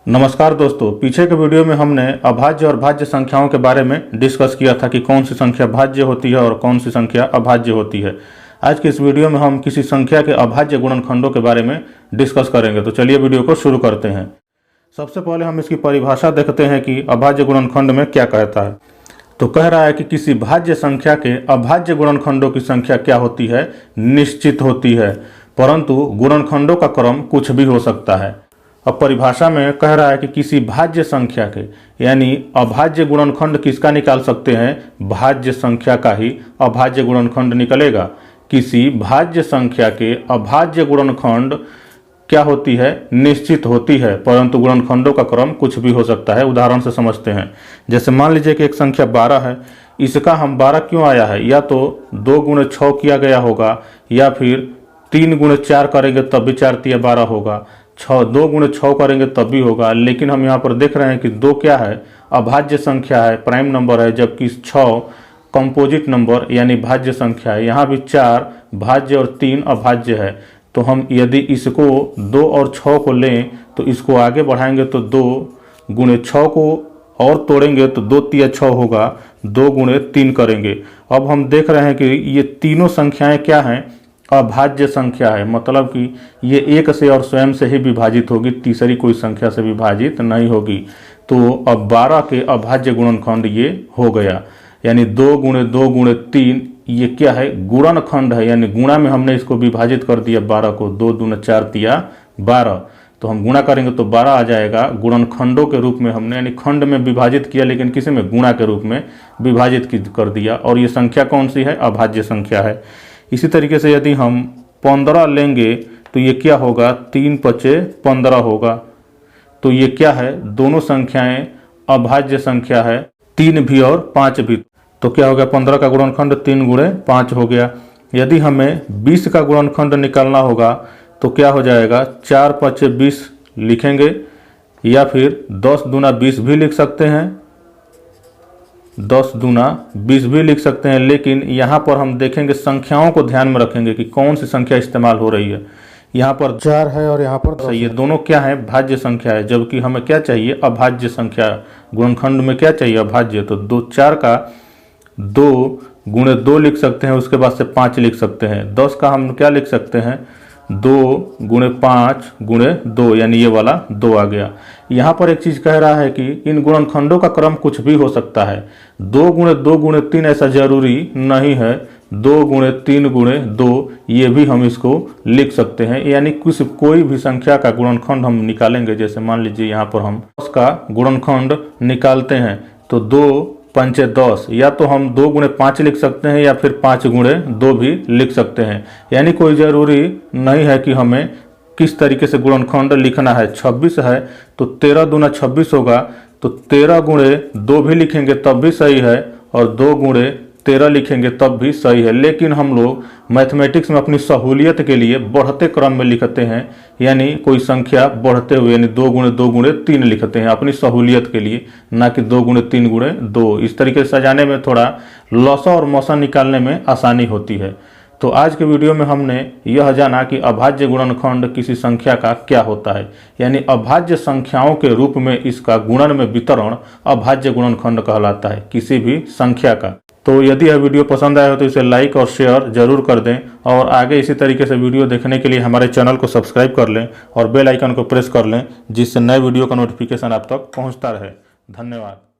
नमस्कार दोस्तों, पीछे के वीडियो में हमने अभाज्य और भाज्य संख्याओं के बारे में डिस्कस किया था कि कौन सी संख्या भाज्य होती है और कौन सी संख्या अभाज्य होती है। आज के इस वीडियो में हम किसी संख्या के अभाज्य गुणनखंडों के बारे में डिस्कस करेंगे। तो चलिए वीडियो को शुरू करते हैं। सबसे पहले हम इसकी परिभाषा देखते हैं कि अभाज्य गुणनखंड में क्या कहता है। तो कह रहा है कि किसी भाज्य संख्या के अभाज्य गुणनखंडों की संख्या क्या होती है, निश्चित होती है, परंतु गुणनखंडों का क्रम कुछ भी हो सकता है। अब परिभाषा में कह रहा है कि किसी भाज्य संख्या के यानी अभाज्य गुणनखंड किसका निकाल सकते हैं, भाज्य संख्या का ही अभाज्य गुणनखंड निकलेगा। किसी भाज्य संख्या के अभाज्य गुणनखंड क्या होती है, निश्चित होती है, परंतु गुणनखंडों का क्रम कुछ भी हो सकता है। उदाहरण से समझते हैं। जैसे मान लीजिए कि एक संख्या 12 है, इसका हम 12 क्यों आया है, या तो 2 गुणे 6 किया गया होगा या फिर 3 गुणे 4 करेंगे तब भी 4 तिया 12 होगा, 2 गुणे 6 करेंगे तब भी होगा। लेकिन हम यहाँ पर देख रहे हैं कि 2 क्या है, अभाज्य संख्या है, प्राइम नंबर है, जबकि 6 कंपोजिट नंबर यानी भाज्य संख्या है। यहाँ भी 4 भाज्य और 3 अभाज्य है। तो हम यदि इसको 2 और 6 को लें तो इसको आगे बढ़ाएंगे तो 2 गुणे 6 को और तोड़ेंगे तो 2 तिया 6 होगा, 2 गुणे 3 करेंगे। अब हम देख रहे हैं कि ये तीनों संख्याएं क्या हैं, अभाज्य संख्या है, मतलब कि ये एक से और स्वयं से ही विभाजित होगी, तीसरी कोई संख्या से विभाजित नहीं होगी। तो अब 12 के अभाज्य गुणनखंड ये हो गया, यानी 2 गुणे 2 गुणे 3 ये क्या है, गुणनखंड है, यानी गुणा में हमने इसको विभाजित कर दिया 12 को, 2 दूना 4 तिया 12, तो हम गुणा करेंगे तो 12 आ जाएगा। गुणनखंडों के रूप में हमने यानी खंड में विभाजित किया, लेकिन किसी में गुणा के रूप में विभाजित कर दिया, और ये संख्या कौन सी है, अभाज्य संख्या है। इसी तरीके से यदि हम 15 लेंगे तो ये क्या होगा, 3 पचे 15 होगा। तो ये क्या है, दोनों संख्याएं अभाज्य संख्या है, 3 भी और 5 भी। तो क्या हो गया, 15 का गुणनखंड 3 गुणे 5 हो गया। यदि हमें 20 का गुणनखंड निकालना होगा तो क्या हो जाएगा, 4 पचे 20 लिखेंगे, या फिर 10 दूना 20 भी लिख सकते हैं, 10 दूना 20 भी लिख सकते हैं। लेकिन यहाँ पर हम देखेंगे, संख्याओं को ध्यान में रखेंगे कि कौन सी संख्या इस्तेमाल हो रही है। यहाँ पर 4 है और यहाँ पर सही है, दोनों क्या है, भाज्य संख्या है, जबकि हमें क्या चाहिए, अभाज्य संख्या। गुणनखंड में क्या चाहिए, अभाज्य। तो 4 का 2 गुणे 2 लिख सकते हैं, उसके बाद से 5 लिख सकते हैं। 10 का हम क्या लिख सकते हैं, 2 गुणे 5 गुणे 2, यानी ये वाला 2 आ गया। यहाँ पर एक चीज कह रहा है कि इन गुणनखंडों का क्रम कुछ भी हो सकता है। 2 गुणे 2 गुणे 3 ऐसा जरूरी नहीं है, 2 गुणे 3 गुणे 2 ये भी हम इसको लिख सकते हैं। यानी कोई भी संख्या का गुणनखंड हम निकालेंगे, जैसे मान लीजिए यहाँ पर हम 10 का गुणनखंड निकालते हैं तो 2 पंचे 10, या तो हम 2 गुणे 5 लिख सकते हैं या फिर 5 गुणे 2 भी लिख सकते हैं। यानी कोई ज़रूरी नहीं है कि हमें किस तरीके से गुणनखंड लिखना है। 26 है तो 13 दूना 26 होगा, तो 13 गुणे 2 भी लिखेंगे तब भी सही है, और 2 गुणे 13 लिखेंगे तब भी सही है। लेकिन हम लोग मैथमेटिक्स में अपनी सहूलियत के लिए बढ़ते क्रम में लिखते हैं, यानी कोई संख्या बढ़ते हुए, यानी 2 गुणे 2 गुणे 3 लिखते हैं अपनी सहूलियत के लिए, ना कि 2 गुणे 3 गुणे 2। इस तरीके से सजाने में थोड़ा लॉसा और मौसा निकालने में आसानी होती है। तो आज के वीडियो में हमने यह जाना कि अभाज्य गुणनखंड किसी संख्या का क्या होता है, यानी अभाज्य संख्याओं के रूप में इसका गुणन में वितरण अभाज्य गुणनखंड कहलाता है, किसी भी संख्या का। तो यदि यह वीडियो पसंद आया हो तो इसे लाइक और शेयर जरूर कर दें, और आगे इसी तरीके से वीडियो देखने के लिए हमारे चैनल को सब्सक्राइब कर लें और बेल आइकन को प्रेस कर लें, जिससे नए वीडियो का नोटिफिकेशन आप तक पहुंचता रहे। धन्यवाद।